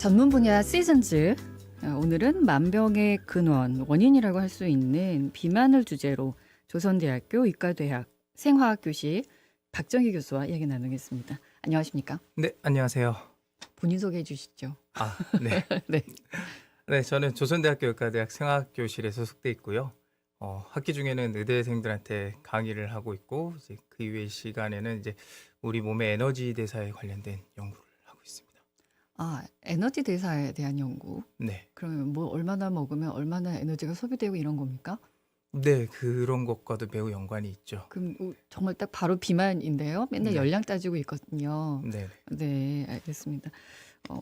전문 분야 시즌즈. 오늘은 만병의 근원, 원인이라고 할 수 있는 비만을 주제로 조선대학교 의과대학 생화학교실 박정희 교수와 이야기 나누겠습니다. 안녕하십니까? 네, 안녕하세요. 본인 소개해 주시죠. 네. 네. 네, 저는 조선대학교 의과대학 생화학교실에 소속돼 있고요. 학기 중에는 의대생들한테 강의를 하고 있고, 이제 그 이외의 시간에는 이제 우리 몸의 에너지 대사에 관련된 연구를 하고 있습니다. 에너지 대사에 대한 연구. 네. 그러면 뭐 얼마나 먹으면 얼마나 에너지가 소비되고 이런 겁니까? 네, 그런 것과도 매우 연관이 있죠. 그럼 정말 딱 바로 비만인데요. 맨날 네. 열량 따지고 있거든요. 네. 네, 알겠습니다.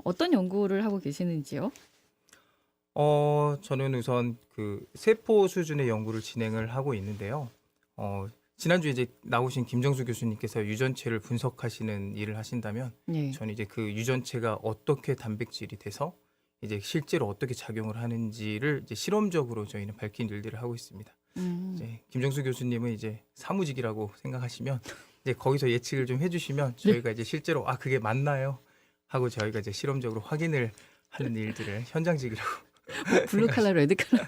어떤 연구를 하고 계시는지요? 저는 우선 그 세포 수준의 연구를 진행을 하고 있는데요. 지난주에 이제 나오신 김정수 교수님께서 유전체를 분석하시는 일을 하신다면, 네. 저는 이제 그 유전체가 어떻게 단백질이 돼서 이제 실제로 어떻게 작용을 하는지를 이제 실험적으로 저희는 밝힌 일들을 하고 있습니다. 이제 김정수 교수님은 이제 사무직이라고 생각하시면 이제 거기서 예측을 좀 해주시면 저희가 이제 실제로 그게 맞나요? 하고 저희가 이제 실험적으로 확인을 하는 일들을 현장직이라고. 블루 칼라, 레드 칼라.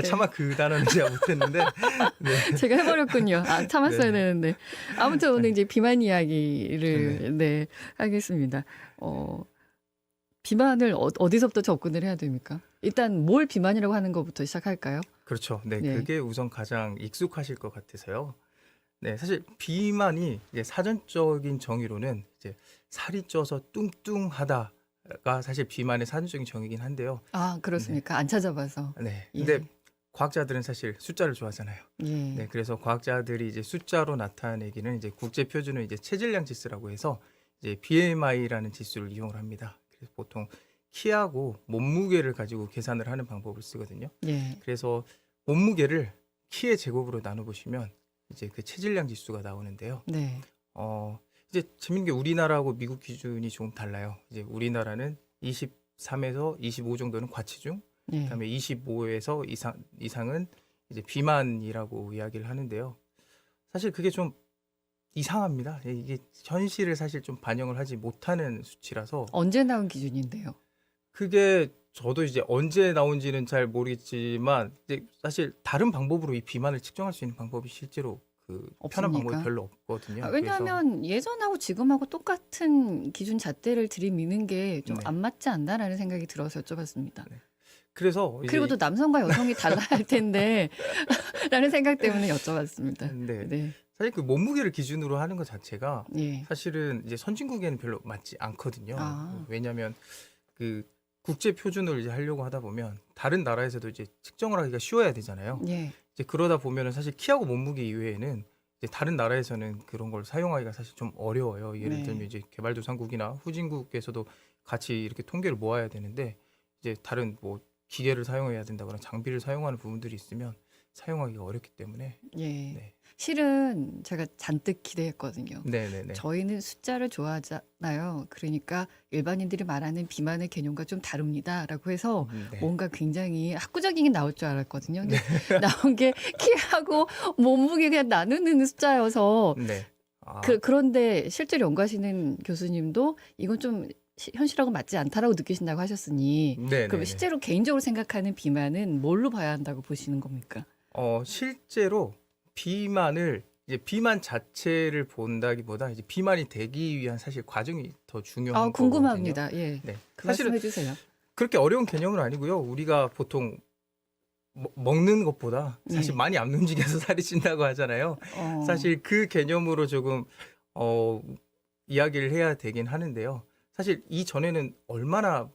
차마 그 단어는 제가 못했는데. 네. 제가 해버렸군요. 참았어야 네. 되는데. 아무튼 오늘 이제 비만 이야기를 하겠습니다. 비만을 어디서부터 접근을 해야 됩니까? 일단 뭘 비만이라고 하는 것부터 시작할까요? 그렇죠. 네, 네. 그게 우선 가장 익숙하실 것 같아서요. 네, 사실 비만이 이제 사전적인 정의로는 이제 살이 쪄서 뚱뚱하다가 사실 비만의 사전적인 정의긴 한데요. 그렇습니까? 안 찾아봐서. 네, 예. 근데 과학자들은 사실 숫자를 좋아하잖아요. 예. 네, 그래서 과학자들이 이제 숫자로 나타내기는 이제 국제 표준은 이제 체질량 지수라고 해서 이제 BMI라는 지수를 이용을 합니다. 그래서 보통 키하고 몸무게를 가지고 계산을 하는 방법을 쓰거든요. 예. 그래서 몸무게를 키의 제곱으로 나눠보시면 이제 그 체질량 지수가 나오는데요. 네. 이제 재밌는 게 우리나라하고 미국 기준이 조금 달라요. 이제 우리나라는 23에서 25 정도는 과체중, 예. 그다음에 25에서 이상은 이제 비만이라고 이야기를 하는데요. 사실 그게 좀 이상합니다. 이게 현실을 사실 좀 반영을 하지 못하는 수치라서. 언제 나온 기준인데요? 그게 저도 이제 언제 나온지는 잘 모르겠지만 이제 사실 다른 방법으로 이 비만을 측정할 수 있는 방법이 실제로 그 편한 없습니까? 방법이 별로 없거든요. 왜냐하면 예전하고 지금하고 똑같은 기준 잣대를 들이미는 게 좀 안 네. 맞지 않나라는 생각이 들어서 여쭤봤습니다. 그래서 이제 그리고 또 남성과 여성이 달라야 할 텐데 라는 생각 때문에 여쭤봤습니다. 네. 네. 사실 그 몸무게를 기준으로 하는 것 자체가 예. 사실은 이제 선진국에는 별로 맞지 않거든요. 아. 왜냐하면 그 국제 표준을 이제 하려고 하다 보면 다른 나라에서도 이제 측정을 하기가 쉬워야 되잖아요. 예. 이제 그러다 보면은 사실 키하고 몸무게 이외에는 이제 다른 나라에서는 그런 걸 사용하기가 사실 좀 어려워요. 예를 네. 들면 이제 개발도상국이나 후진국에서도 같이 이렇게 통계를 모아야 되는데 이제 다른 뭐 기계를 사용해야 된다거나 장비를 사용하는 부분들이 있으면 사용하기가 어렵기 때문에. 예. 네. 실은 제가 잔뜩 기대했거든요. 네네네. 저희는 숫자를 좋아하잖아요. 그러니까 일반인들이 말하는 비만의 개념과 좀 다릅니다라고 해서 네. 뭔가 굉장히 학구적인 게 나올 줄 알았거든요. 근데 나온 게 키하고 몸무게 그냥 나누는 숫자여서 네. 그런데 실제로 연구하시는 교수님도 이건 좀 현실하고 맞지 않다라고 느끼신다고 하셨으니 네네네. 그럼 실제로 개인적으로 생각하는 비만은 뭘로 봐야 한다고 보시는 겁니까? 실제로 비만을 이제 비만 자체를 본다기보다 이제 비만이 되기 위한 사실 과정이 더 중요한 거거든요. 궁금합니다. 예. 네. 그 사실은 말씀해 주세요. 그렇게 어려운 개념은 아니고요. 우리가 보통 먹는 것보다 사실 예. 많이 안 움직여서 살이 찐다고 하잖아요. 사실 그 개념으로 조금 이야기를 해야 되긴 하는데요. 사실 이전에는 얼마나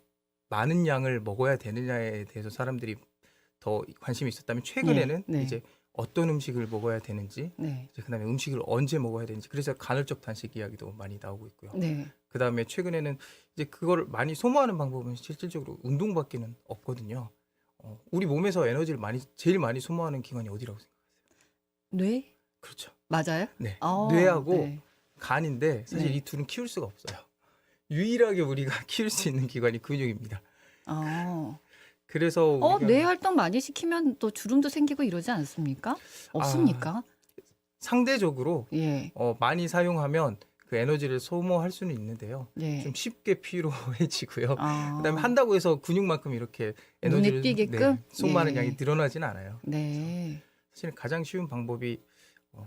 많은 양을 먹어야 되느냐에 대해서 사람들이 더 관심이 있었다면 최근에는 네. 이제 어떤 음식을 먹어야 되는지, 네. 이제 그다음에 음식을 언제 먹어야 되는지, 그래서 간헐적 단식 이야기도 많이 나오고 있고요. 네. 그다음에 최근에는 이제 그거를 많이 소모하는 방법은 실질적으로 운동밖에는 없거든요. 우리 몸에서 에너지를 제일 많이 소모하는 기관이 어디라고 생각하세요? 뇌? 그렇죠. 맞아요? 네. 아, 뇌하고 네. 간인데 사실 네. 이 둘은 키울 수가 없어요. 유일하게 우리가 키울 수 있는 기관이 근육입니다. 그래서 우리가 뇌 활동 많이 시키면 또 주름도 생기고 이러지 않습니까? 없습니까? 상대적으로 예. 많이 사용하면 그 에너지를 소모할 수는 있는데요. 네. 좀 쉽게 피로해지고요. 아. 그다음에 한다고 해서 근육만큼 이렇게 눈에 에너지를 띄게끔? 소모하는 예. 양이 늘어나진 않아요. 네. 사실 가장 쉬운 방법이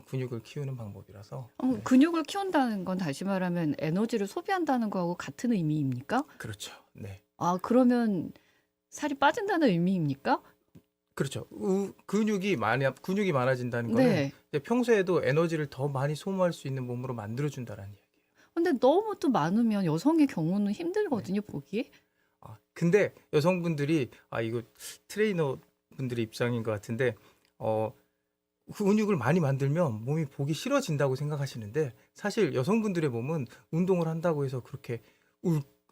근육을 키우는 방법이라서. 근육을 키운다는 건 다시 말하면 에너지를 소비한다는 거하고 같은 의미입니까? 그렇죠. 네. 아, 그러면 살이 빠진다는 의미입니까? 그렇죠. 근육이 많아진다는 거는 네. 이제 평소에도 에너지를 더 많이 소모할 수 있는 몸으로 만들어준다라는 얘기예요. 근데 너무 또 많으면 여성의 경우는 네. 힘들거든요, 보기. 근데 여성분들이 이거 트레이너 분들의 입장인 것 같은데 근육을 많이 만들면 몸이 보기 싫어진다고 생각하시는데 사실 여성분들의 몸은 운동을 한다고 해서 그렇게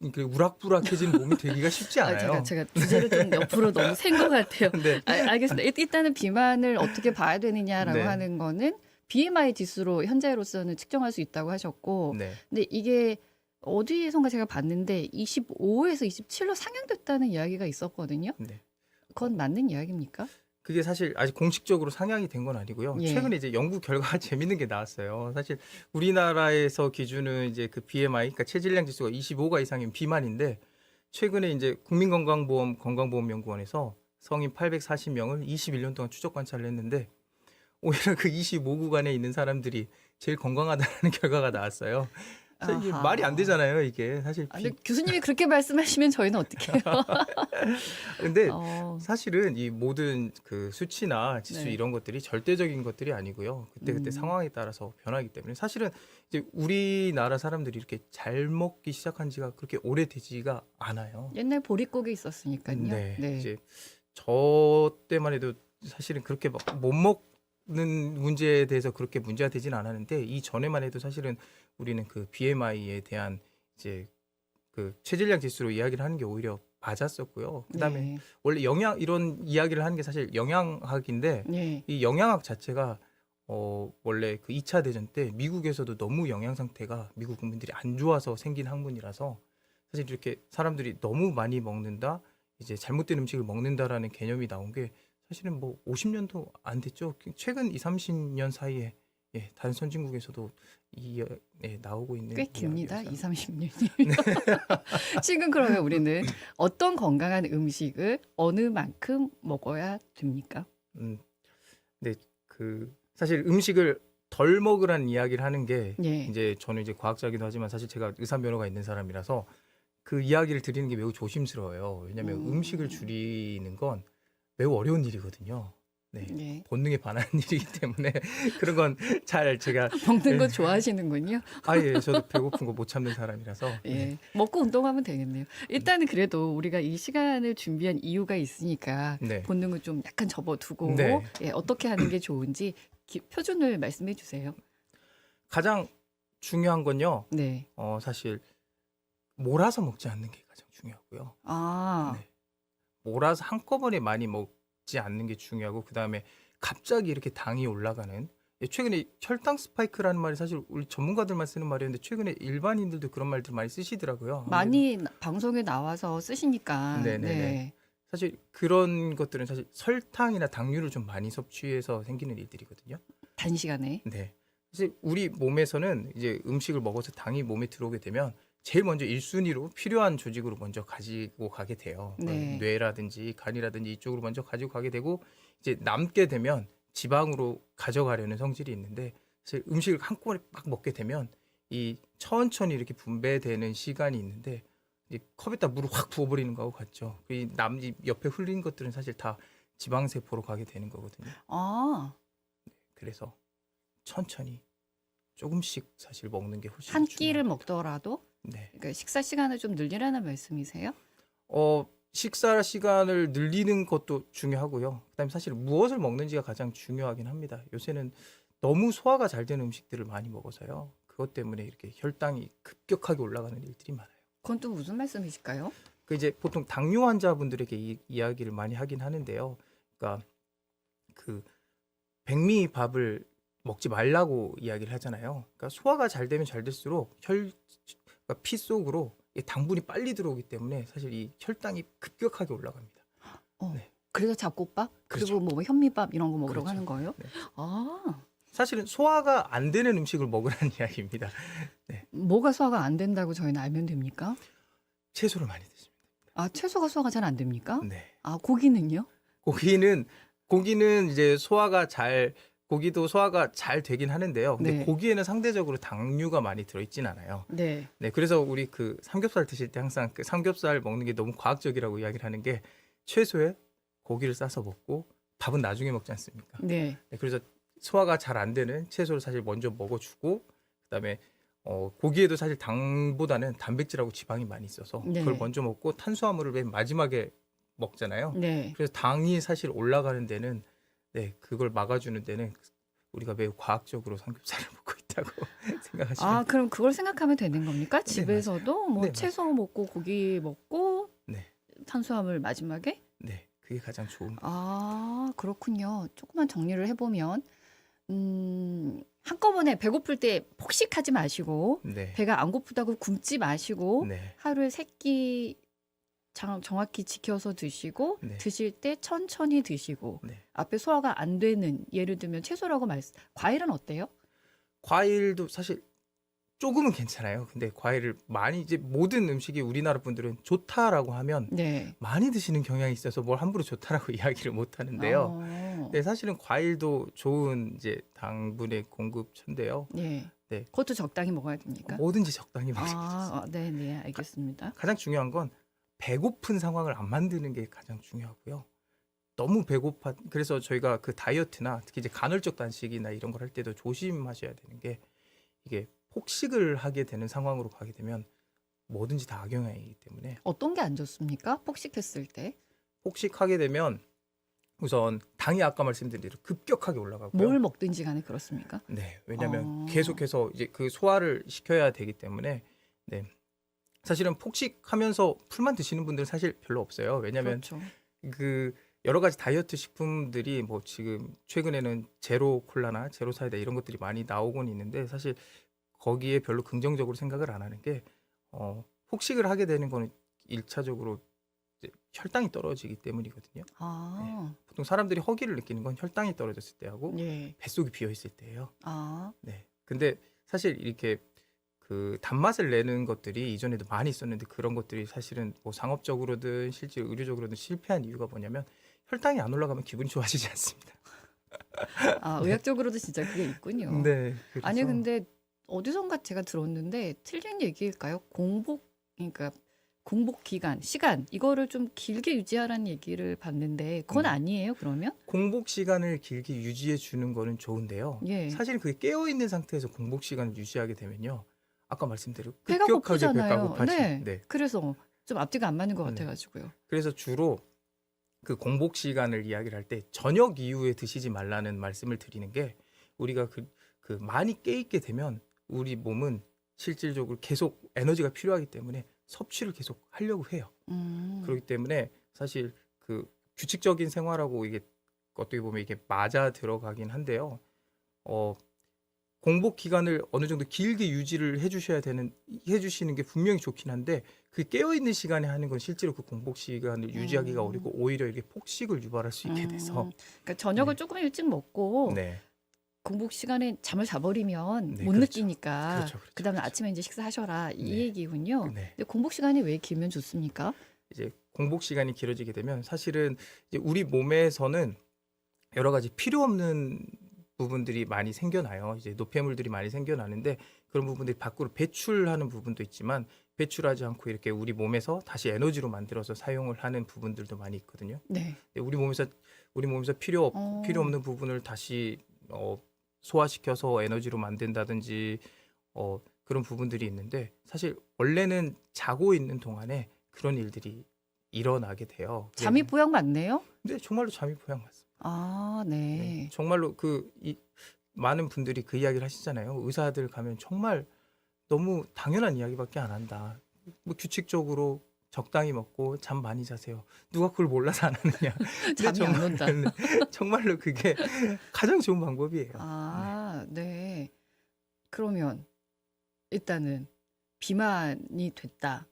우락부락해진 몸이 되기가 쉽지 않아요. 제가 주제를 좀 옆으로 너무 센 것 같아요. 네. 알겠습니다. 일단은 비만을 어떻게 봐야 되느냐라고 네. 하는 거는 BMI 지수로 현재로서는 측정할 수 있다고 하셨고, 네. 근데 이게 어디선가 제가 봤는데 25에서 27로 상향됐다는 이야기가 있었거든요. 네. 그건 맞는 이야기입니까? 그게 사실 아직 공식적으로 상향이 된 건 아니고요. 예. 최근에 이제 연구 결과가 재밌는 게 나왔어요. 사실 우리나라에서 기준은 이제 그 BMI, 그러니까 체질량 지수가 25가 이상인 비만인데 최근에 이제 국민건강보험연구원에서 성인 840명을 21년 동안 추적 관찰을 했는데 오히려 그 25 구간에 있는 사람들이 제일 건강하다는 결과가 나왔어요. 그래서 이게 아하. 말이 안 되잖아요, 이게. 사실 근데 교수님이 그렇게 말씀하시면 저희는 어떻게 해요? 근데 어, 사실은 이 모든 그 수치나 지수 네. 이런 것들이 절대적인 것들이 아니고요. 그때 상황에 따라서 변하기 때문에 사실은 이제 우리나라 사람들이 이렇게 잘 먹기 시작한 지가 그렇게 오래되지가 않아요. 옛날 보릿고기 있었으니까요. 네. 네. 이제 저 때만 해도 사실은 그렇게 막 못 먹는 문제에 대해서 그렇게 문제가 되진 않았는데 이 전에만 해도 사실은 우리는 그 BMI에 대한 이제 그 체질량 지수로 이야기를 하는 게 오히려 맞았었고요. 그다음에 네. 원래 이런 이야기를 하는 게 사실 영양학인데 네. 이 영양학 자체가 원래 그 2차 대전 때 미국에서도 너무 영양 상태가 미국 국민들이 안 좋아서 생긴 학문이라서 사실 이렇게 사람들이 너무 많이 먹는다, 이제 잘못된 음식을 먹는다라는 개념이 나온 게 사실은 뭐 50년도 안 됐죠. 최근 2, 30년 사이에 다른 선진국에서도 나오고 있는 꽤 깁니다. 2, 이야기여서. 30년이. 지금 그러면 우리는 어떤 건강한 음식을 어느 만큼 먹어야 됩니까? 네, 그 사실 음식을 덜 먹으라는 이야기를 하는 게 예. 이제 저는 이제 과학자이기도 하지만 사실 제가 의사 면허가 있는 사람이라서 그 이야기를 드리는 게 매우 조심스러워요. 왜냐하면 음식을 줄이는 건 매우 어려운 일이거든요. 네. 예. 본능에 반하는 일이기 때문에 그런 건 잘 제가 먹는 거 좋아하시는군요. 저도 배고픈 거 못 참는 사람이라서 예. 먹고 운동하면 되겠네요. 일단은 그래도 우리가 이 시간을 준비한 이유가 있으니까 네. 본능을 좀 약간 접어두고 네. 어떻게 하는 게 좋은지 표준을 말씀해 주세요. 가장 중요한 건요. 네. 사실 몰아서 먹지 않는 게 가장 중요하고요. 아, 네. 몰아서 한꺼번에 많이 먹지 않는 게 중요하고 그다음에 갑자기 이렇게 당이 올라가는 최근에 혈당 스파이크라는 말이 사실 우리 전문가들만 쓰는 말이었는데 최근에 일반인들도 그런 말들 많이 쓰시더라고요. 많이 방송에 나와서 쓰시니까. 네네네. 네. 사실 그런 것들은 사실 설탕이나 당류를 좀 많이 섭취해서 생기는 일들이거든요. 단시간에. 네. 사실 우리 몸에서는 이제 음식을 먹어서 당이 몸에 들어오게 되면 제일 먼저 1순위로 필요한 조직으로 먼저 가지고 가게 돼요. 네. 뇌라든지 간이라든지 이쪽으로 먼저 가지고 가게 되고 이제 남게 되면 지방으로 가져가려는 성질이 있는데 사실 음식을 한꺼번에 막 먹게 되면 이 천천히 이렇게 분배되는 시간이 있는데 이 컵에다 물을 확 부어버리는 거하고 같죠. 이 옆에 흘린 것들은 사실 다 지방세포로 가게 되는 거거든요. 아, 그래서 천천히 조금씩 사실 먹는 게 훨씬 한 중요합니다. 끼를 먹더라도 네. 그러니까 식사 시간을 좀 늘리라는 말씀이세요? 식사 시간을 늘리는 것도 중요하고요. 그다음에 사실 무엇을 먹는지가 가장 중요하긴 합니다. 요새는 너무 소화가 잘 되는 음식들을 많이 먹어서요. 그것 때문에 이렇게 혈당이 급격하게 올라가는 일들이 많아요. 그건 또 무슨 말씀이실까요? 그 이제 보통 당뇨 환자분들에게 이야기를 많이 하긴 하는데요. 그러니까 그 백미밥을 먹지 말라고 이야기를 하잖아요. 그러니까 소화가 잘 되면 잘 될수록 그러니까 피 속으로 이 당분이 빨리 들어오기 때문에 사실 이 혈당이 급격하게 올라갑니다. 네. 그래서 잡곡밥? 그렇죠. 그리고 뭐 현미밥 이런 거 먹으라고 그렇죠. 하는 거예요? 네. 아, 사실은 소화가 안 되는 음식을 먹으라는 이야기입니다. 네. 뭐가 소화가 안 된다고 저희는 알면 됩니까? 채소를 많이 드십니다. 아, 채소가 소화가 잘 안 됩니까? 네. 아, 고기는요? 고기는 이제 고기도 소화가 잘 되긴 하는데요. 근데 네. 고기에는 상대적으로 당류가 많이 들어있진 않아요. 네. 네, 그래서 우리 그 삼겹살 드실 때 항상 그 삼겹살 먹는 게 너무 과학적이라고 이야기를 하는 게 최소에 고기를 싸서 먹고 밥은 나중에 먹지 않습니까? 네. 네, 그래서 소화가 잘 안 되는 채소를 사실 먼저 먹어주고 그다음에 고기에도 사실 당보다는 단백질하고 지방이 많이 있어서 네. 그걸 먼저 먹고 탄수화물을 맨 마지막에 먹잖아요. 네. 그래서 당이 사실 올라가는 데는 네, 그걸 막아주는 데는 우리가 매우 과학적으로 삼겹살을 먹고 있다고 생각하시면 아, 그럼 그걸 생각하면 되는 겁니까? 네, 집에서도 뭐 네, 채소 먹고 고기 먹고 네, 탄수화물 마지막에? 네, 그게 가장 좋은 거. 아, 그렇군요. 조금만 정리를 해보면, 한꺼번에 배고플 때 폭식하지 마시고, 네, 배가 안 고프다고 굶지 마시고, 네, 하루에 세 끼 정확히 지켜서 드시고, 네, 드실 때 천천히 드시고, 네. 앞에 소화가 안 되는, 예를 들면 채소라고 과일은 어때요? 과일도 사실 조금은 괜찮아요. 근데 과일을 많이 이제 모든 음식이 우리나라 분들은 좋다라고 하면 네. 많이 드시는 경향이 있어서 뭘 함부로 좋다라고 이야기를 못 하는데요. 어, 네, 사실은 과일도 좋은 이제 당분의 공급처인데요. 네. 네. 그것도 적당히 먹어야 됩니까? 뭐든지 적당히 마시면 좋습니다. 아, 네, 네, 알겠습니다. 가장 중요한 건 배고픈 상황을 안 만드는 게 가장 중요하고요. 너무 그래서 저희가 그 다이어트나 특히 이제 간헐적 단식이나 이런 걸 할 때도 조심하셔야 되는 게 이게 폭식을 하게 되는 상황으로 가게 되면 뭐든지 다 악영향이기 때문에 어떤 게 안 좋습니까? 폭식했을 때. 폭식하게 되면 우선 당이 아까 말씀드린 대로 급격하게 올라가고요. 뭘 먹든지 간에 그렇습니까? 네, 왜냐하면 어. 계속해서 이제 그 소화를 시켜야 되기 때문에 네, 사실은 폭식하면서 풀만 드시는 분들은 사실 별로 없어요. 왜냐하면 그렇죠. 그 여러 가지 다이어트 식품들이 뭐 지금 최근에는 제로 콜라나 제로 사이다 이런 것들이 많이 나오곤 있는데 사실 거기에 별로 긍정적으로 생각을 안 하는 게 폭식을 하게 되는 거는 일차적으로 이제 혈당이 떨어지기 때문이거든요. 아, 보통 사람들이 허기를 느끼는 건 혈당이 떨어졌을 때하고 예. 뱃속이 비어 있을 때예요. 아, 네. 근데 사실 이렇게 그 단맛을 내는 것들이 이전에도 많이 있었는데 그런 것들이 사실은 뭐 상업적으로든 실제 의료적으로든 실패한 이유가 뭐냐면 혈당이 안 올라가면 기분이 좋아지지 않습니다. 아, 네. 의학적으로도 진짜 그게 있군요. 네. 아니, 그래서 근데 어디선가 제가 들었는데 틀린 얘기일까요? 그러니까 공복 기간, 시간 이거를 좀 길게 유지하라는 얘기를 봤는데 그건 아니에요, 그러면? 공복 시간을 길게 유지해 주는 거는 좋은데요. 예. 사실 그게 깨어 있는 상태에서 공복 시간을 유지하게 되면요. 아까 말씀드린 배가 급격하게 배가 고프잖아요. 고파지. 네. 네. 그래서 좀 앞뒤가 안 맞는 것 네. 같아가지고요. 그래서 주로 그 공복 시간을 이야기를 할 때 저녁 이후에 드시지 말라는 말씀을 드리는 게 우리가 그 많이 깨 있게 되면 우리 몸은 실질적으로 계속 에너지가 필요하기 때문에 섭취를 계속 하려고 해요. 그렇기 때문에 사실 그 규칙적인 생활하고 이게 어떻게 보면 이게 맞아 들어가긴 한데요. 공복 기간을 어느 정도 길게 유지를 해주시는 게 분명히 좋긴 한데 그 깨어 있는 시간에 하는 건 실제로 그 공복 시간을 유지하기가 어렵고 오히려 이게 폭식을 유발할 수 있게 돼서 그러니까 저녁을 네. 조금 일찍 먹고 네, 공복 시간에 잠을 자버리면 네, 못 그렇죠. 느끼니까 그렇죠. 그다음에 아침에 이제 식사하셔라 이 네. 얘기군요. 네. 근데 공복 시간이 왜 길면 좋습니까? 이제 공복 시간이 길어지게 되면 사실은 이제 우리 몸에서는 여러 가지 필요 없는 부분들이 많이 생겨나요. 이제 노폐물들이 많이 생겨나는데 그런 부분들이 밖으로 배출하는 부분도 있지만 배출하지 않고 이렇게 우리 몸에서 다시 에너지로 만들어서 사용을 하는 부분들도 많이 있거든요. 네. 근데 우리 몸에서 필요 없는 부분을 다시 소화시켜서 에너지로 만든다든지 그런 부분들이 있는데 사실 원래는 자고 있는 동안에 그런 일들이 일어나게 돼요. 잠이 보약 맞네요? 근데 정말로 잠이 보약 맞습니다. 아, 네, 네. 정말로 많은 분들이 그 이야기를 하시잖아요. 의사들 가면 정말 너무 당연한 이야기밖에 안 한다. 뭐 규칙적으로 적당히 먹고 잠 많이 자세요. 누가 그걸 몰라서 안 하느냐. 근데 잠이 안 온다. 정말로 그게 가장 좋은 방법이에요. 아, 네. 그러면 일단은 비만이 됐다.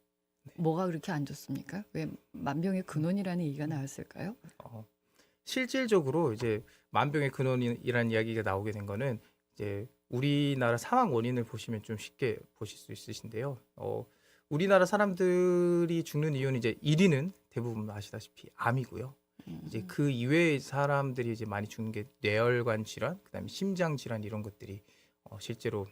뭐가 그렇게 안 좋습니까? 왜 만병의 근원이라는 얘기가 나왔을까요? 어, 실질적으로 이제 만병의 근원이라는 이야기가 나오게 된 거는 이제 우리나라 사망 원인을 보시면 좀 쉽게 보실 수 있으신데요. 우리나라 사람들이 죽는 이유는 이제 1위는 대부분 아시다시피 암이고요. 이제 그 이외의 사람들이 이제 많이 죽는 게 뇌혈관 질환, 그다음에 심장 질환 이런 것들이 실제로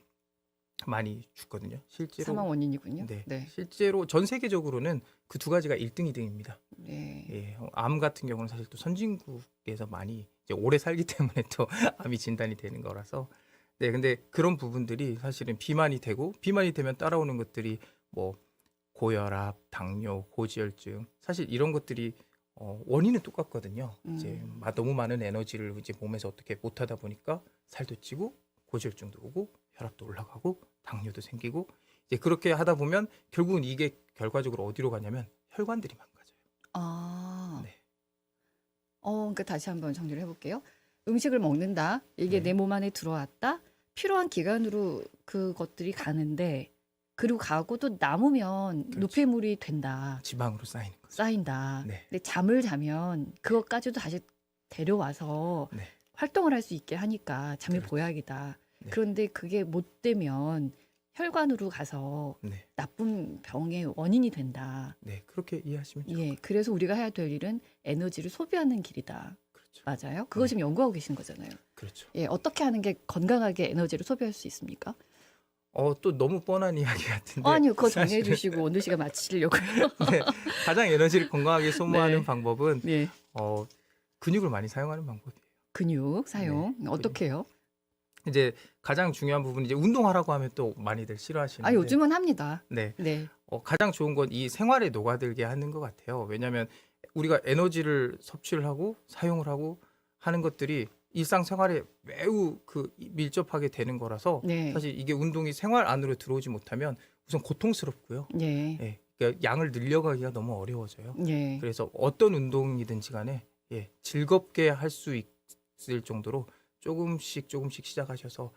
많이 죽거든요. 실제로 사망 원인이군요. 네, 네. 실제로 전 세계적으로는 그 두 가지가 1등, 2등입니다. 네. 예, 암 같은 경우는 사실 또 선진국에서 많이 이제 오래 살기 때문에 또 암이 진단이 되는 거라서 네, 근데 그런 부분들이 사실은 비만이 되고 비만이 되면 따라오는 것들이 뭐 고혈압, 당뇨, 고지혈증 사실 이런 것들이 원인은 똑같거든요. 이제 너무 많은 에너지를 이제 몸에서 어떻게 못하다 보니까 살도 찌고 고지혈증도 오고 혈압도 올라가고 당뇨도 생기고 이제 그렇게 하다 보면 결국은 이게 결과적으로 어디로 가냐면 혈관들이 망가져요. 아, 네. 그러니까 다시 한번 정리를 해볼게요. 음식을 먹는다. 이게 네. 내 몸 안에 들어왔다. 필요한 기관으로 그것들이 가는데 그리고 가고 또 남으면 그렇죠. 노폐물이 된다. 지방으로 쌓이는 거죠. 쌓인다. 네. 근데 잠을 자면 그것까지도 다시 데려와서 네. 활동을 할 수 있게 하니까 잠이 그렇죠. 보약이다. 네. 그런데 그게 못 되면 혈관으로 가서 네. 나쁜 병의 원인이 된다. 네, 그렇게 이해하시면 좋을 예, 것 그래서 우리가 해야 될 일은 에너지를 소비하는 길이다. 그렇죠. 맞아요? 그거 네. 지금 연구하고 계신 거잖아요. 그렇죠. 예, 어떻게 하는 게 건강하게 에너지를 소비할 수 있습니까? 또 너무 뻔한 이야기 같은데. 아니요, 그거 사실은 정해주시고 오늘 시간 마치려고요. 네, 가장 에너지를 건강하게 소모하는 네. 방법은 네, 근육을 많이 사용하는 방법이에요. 근육 사용 어떻게 해요? 이제 가장 중요한 부분은 이제 운동하라고 하면 또 많이들 싫어하시는데. 아, 요즘은 합니다. 네, 네, 가장 좋은 건 이 생활에 녹아들게 하는 것 같아요. 왜냐하면 우리가 에너지를 섭취를 하고 사용을 하고 하는 것들이 일상생활에 매우 밀접하게 되는 거라서 네, 사실 이게 운동이 생활 안으로 들어오지 못하면 우선 고통스럽고요. 예, 예, 그러니까 양을 늘려가기가 너무 어려워져요. 예. 그래서 어떤 운동이든지 간에 즐겁게 할 수 있을 정도로 조금씩 시작하셔서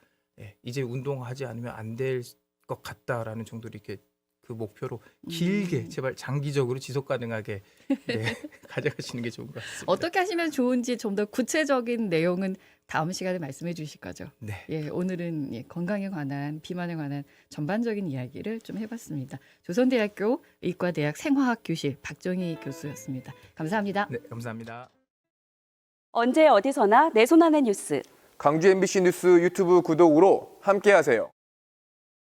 이제 운동하지 않으면 안 될 것 같다라는 정도로 이렇게 그 목표로 길게 제발 장기적으로 지속 가능하게 가져가시는 게 좋은 것 같습니다. 어떻게 하시면 좋은지 좀 더 구체적인 내용은 다음 시간에 말씀해 주실 거죠. 네. 예, 오늘은 건강에 관한 비만에 관한 전반적인 이야기를 좀 해봤습니다. 조선대학교 의과대학 생화학 교실 박정희 교수였습니다. 감사합니다. 네, 감사합니다. 언제 어디서나 내 손 안의 뉴스. 광주 MBC 뉴스 유튜브 구독으로 함께하세요.